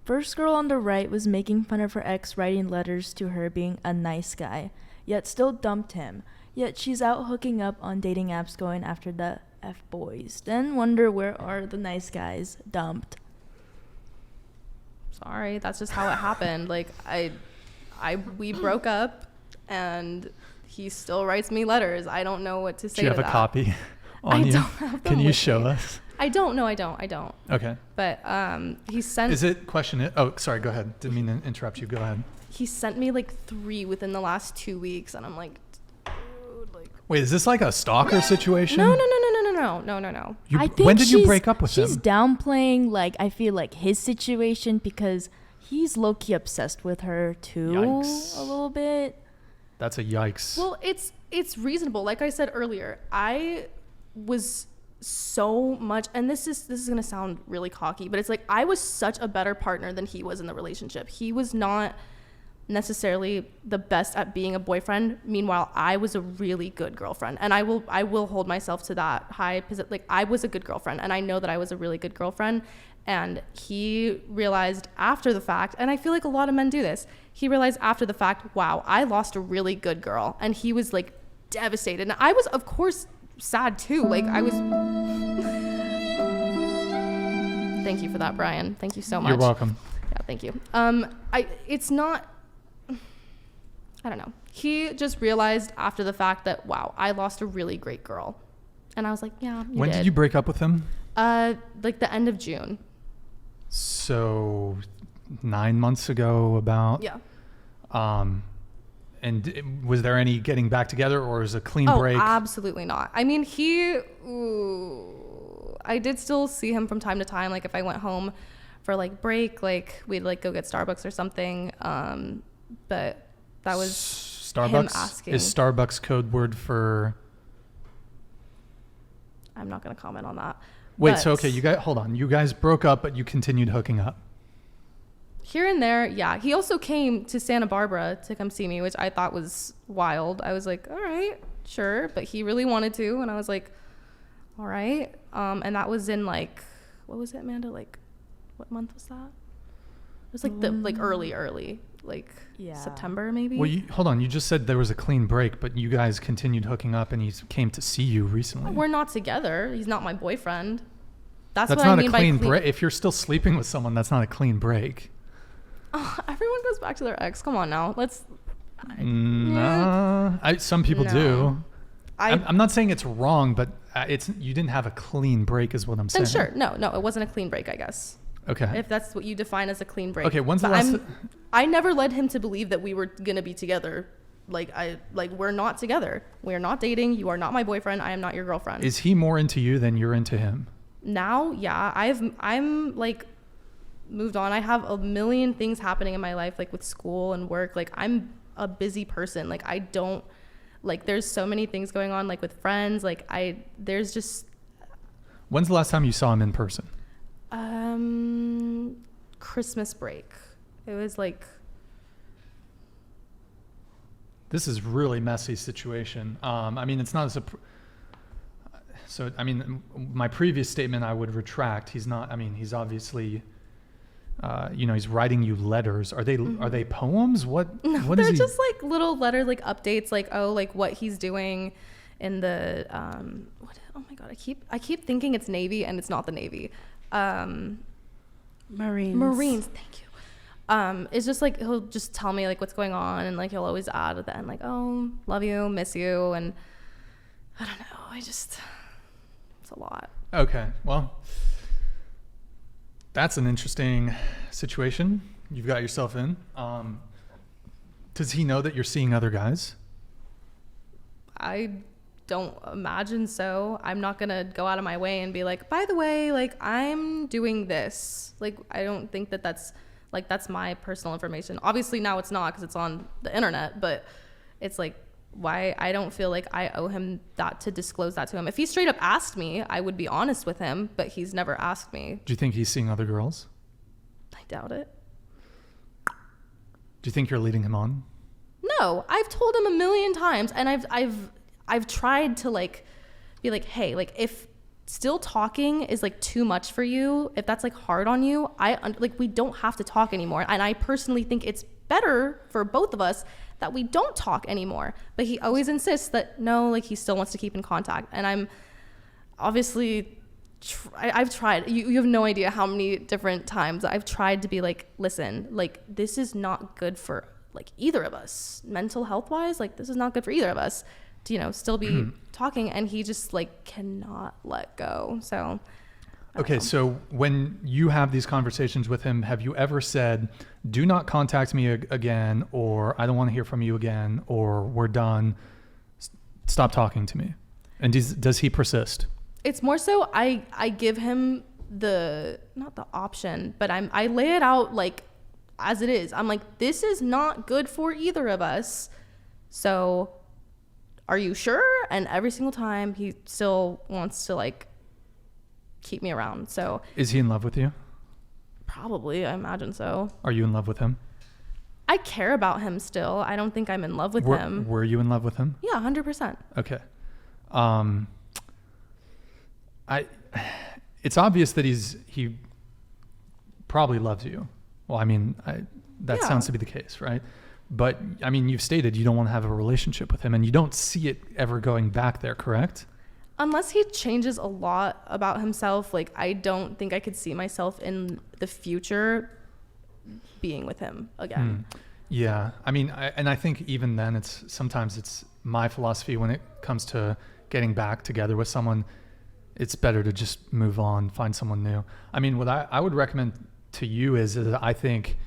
First girl on the right was making fun of her ex writing letters to her being a nice guy, yet still dumped him. Yet she's out hooking up on dating apps going after the F-boys. Then wonder where are the nice guys dumped. Sorry, that's just how it happened. Like, we broke up, and he still writes me letters. I don't know what to say. Do you have a copy on you? I don't have them. Can you show us? I don't. I don't. Okay. But he sent. Is it question it? Oh, sorry. Go ahead. Didn't mean to interrupt you. Go ahead. He sent me like 3 within the last 2 weeks, and I'm like, dude, like. Wait, is this like a stalker situation? No. When did you break up with him? She's downplaying, like, I feel like his situation because he's low-key obsessed with her too. Yikes. A little bit. That's a yikes. Well, it's reasonable. Like I said earlier, I was so much, and this is gonna sound really cocky, but it's like I was such a better partner than he was in the relationship. He was not necessarily the best at being a boyfriend. Meanwhile, I was a really good girlfriend, and I will hold myself to that high position. Like, I was a good girlfriend, and I know that I was a really good girlfriend. And he realized after the fact, and I feel like a lot of men do this, he realized after the fact, wow, I lost a really good girl. And he was like devastated, and I was, of course, sad too. Like, I was. Thank you for that, Brian. Thank you so much. You're welcome. Yeah, thank you. It's not, I don't know. He just realized after the fact that, wow, I lost a really great girl. And I was like, yeah, you When did you break up with him? Like the end of June. So 9 months ago about. Yeah. And was there any getting back together, or is it a clean break? Absolutely not. I mean, I did still see him from time to time. Like, if I went home for like break, like we'd like go get Starbucks or something. But that was Starbucks. him asking. Is Starbucks code word for? I'm not going to comment on that. Wait, but so okay, hold on. You guys broke up, but you continued hooking up. Here and there, yeah. He also came to Santa Barbara to come see me, which I thought was wild. I was like, all right, sure. But he really wanted to, and I was like, all right. And that was in like, what was it, Amanda? Like, what month was that? It was like the early, like September maybe. Well, hold on. You just said there was a clean break, but you guys continued hooking up, and he came to see you recently. We're not together. He's not my boyfriend. That's what not I mean a clean break. If you're still sleeping with someone, that's not a clean break. Oh, everyone goes back to their ex. Come on now. Some people do. I'm not saying it's wrong, but you didn't have a clean break is what I'm saying. Then sure. No, it wasn't a clean break, I guess. Okay. If that's what you define as a clean break. Okay, when's the last I never led him to believe that we were going to be together. We're not together. We are not dating. You are not my boyfriend. I am not your girlfriend. Is he more into you than you're into him? Now, yeah. I'm like moved on. I have a million things happening in my life, like with school and work. Like, I'm a busy person. Like, I don't, like, there's so many things going on, like with friends. Like, there's just. When's the last time you saw him in person? Christmas break. It was like. This is really messy situation. I mean, it's not so, I mean, my previous statement I would retract. He's not, I mean, he's obviously, he's writing you letters. Are they poems? What they're just like little letter, like updates, like, oh, like what he's doing in the, oh my God, I keep thinking it's Navy, and it's not the Navy. Marines. Thank you. It's just like, he'll just tell me like what's going on, and like he'll always add at the end like, oh, love you, miss you, and I don't know, it's a lot. Okay, well, that's an interesting situation you've got yourself in. Does he know that you're seeing other guys? I don't imagine so. I'm not gonna go out of my way and be like, by the way, like, I'm doing this. Like, I don't think that's my personal information. Obviously now it's not, because it's on the internet, but it's like, why? I don't feel like I owe him that to disclose that to him. If he straight up asked me, I would be honest with him, but he's never asked me. Do you think he's seeing other girls? I doubt it. Do you think you're leading him on? No, I've told him a million times, and I've tried to like be like, hey, like, if still talking is like too much for you, if that's like hard on you, like we don't have to talk anymore. And I personally think it's better for both of us that we don't talk anymore. But he always insists that no, like he still wants to keep in contact. And I'm obviously, I've tried. You have no idea how many different times I've tried to be like, listen, like this is not good for like either of us, mental health wise. Like this is not good for either of us to, you know, still be talking. And he just like cannot let go. So. Okay, so when you have these conversations with him, have you ever said, do not contact me again, or I don't want to hear from you again, or we're done, stop talking to me? And does he persist? It's more so I give him not the option, but I lay it out like as it is. I'm like, this is not good for either of us. So are you sure? And every single time he still wants to like keep me around. So is he in love with you? Probably, I imagine so. Are you in love with him? I care about him still. I don't think I'm in love with him. Were you in love with him? Yeah, 100%. Okay. It's obvious that he probably loves you. Well, I mean, that sounds to be the case, right? But I mean, you've stated you don't want to have a relationship with him, and you don't see it ever going back there, correct? Unless he changes a lot about himself, like I don't think I could see myself in the future being with him again. Yeah, I mean, I think even then, sometimes it's my philosophy when it comes to getting back together with someone. It's better to just move on, find someone new. I mean, what I would recommend to you is that I think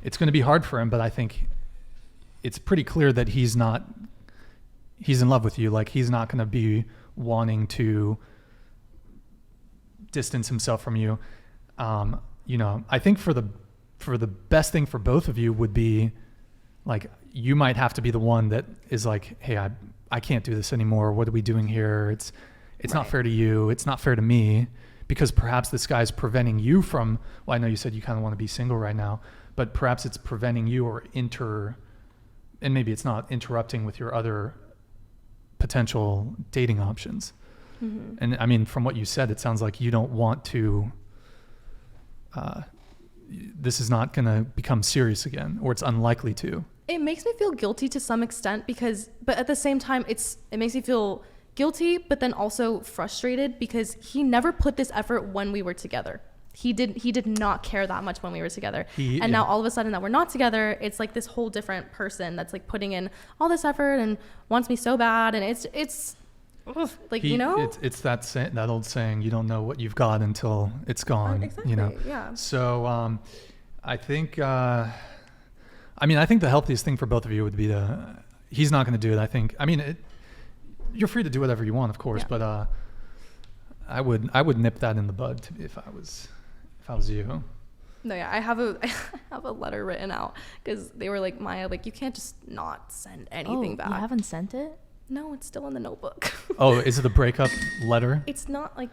it's going to be hard for him, but I think it's pretty clear that he's in love with you. Like he's not going to be wanting to distance himself from you. You know, I think for the best thing for both of you would be like, you might have to be the one that is like, hey, I can't do this anymore. What are we doing here? It's right. Not fair to you. It's not fair to me, because perhaps this guy's preventing you from, well, I know you said you kind of want to be single right now, but perhaps it's preventing you and maybe it's not interrupting with your other potential dating options. Mm-hmm. And I mean, from what you said, it sounds like you don't want to, this is not going to become serious again, or it's unlikely to. It makes me feel guilty to some extent but at the same time, it makes me feel guilty, but then also frustrated because he never put this effort when we were together. He did not care that much when we were together. Now all of a sudden that we're not together, it's like this whole different person that's like putting in all this effort and wants me so bad. And it's like, you know, it's that old saying, you don't know what you've got until it's gone. Exactly. You know? Yeah. So, I think the healthiest thing for both of you would be he's not going to do it. You're free to do whatever you want, of course, but I would nip that in the bud if I was you. No, yeah, I have a letter written out because they were like, Maya, like you can't just not send anything back. You haven't sent it? No, it's still in the notebook. Oh, is it a breakup letter? It's not like